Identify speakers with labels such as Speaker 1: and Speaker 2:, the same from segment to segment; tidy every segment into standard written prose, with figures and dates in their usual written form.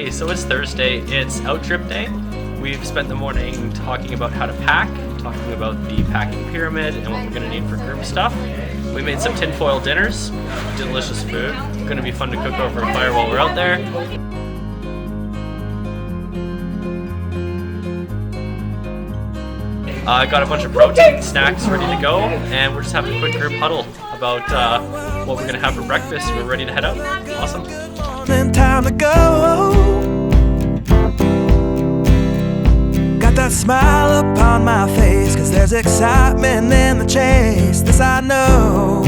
Speaker 1: Hey, so it's Thursday, it's out trip day. We've spent the morning talking about how to pack, talking about the packing pyramid and what we're going to need for group stuff. We made some tinfoil dinners, delicious food. Going to be fun to cook over a fire while we're out there. I got a bunch of protein snacks ready to go, and we're just having a quick group huddle about what we're going to have for breakfast. We're ready to head out. Awesome.
Speaker 2: Time to go. Got that smile upon my face, 'cause there's excitement in the chase. This I know.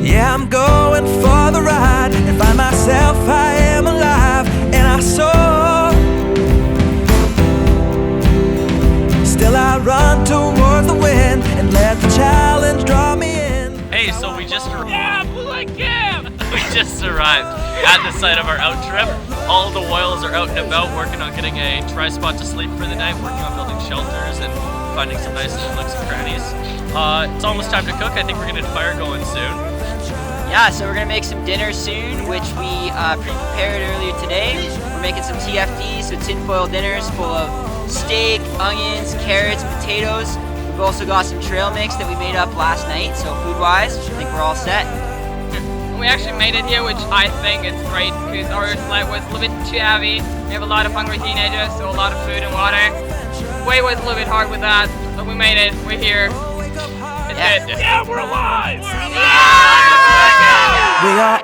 Speaker 2: Yeah, I'm going for the ride and find myself I am alive, and I soar. Still I run towards the wind and let the challenge draw me in.
Speaker 1: Hey, so we just arrived at the site of our out trip. All the WOYLS are out and about working on getting a tri-spot to sleep for the night, working on building shelters and finding some nice little nooks and crannies. It's almost time to cook. I think we're gonna get a fire going soon.
Speaker 3: Yeah, so we're gonna make some dinner soon, which we pre-prepared earlier today. We're making some TFDs, so tinfoil dinners full of steak, onions, carrots, potatoes. We've also got some trail mix that we made up last night, so food-wise, I think we're all set.
Speaker 4: We actually made it here, which I think is great because our flight was a little bit too heavy. We have a lot of hungry teenagers, so a lot of food and water. Way was a little bit hard with that, but we made it. We're here. It's it. Yeah, we're alive!
Speaker 2: We are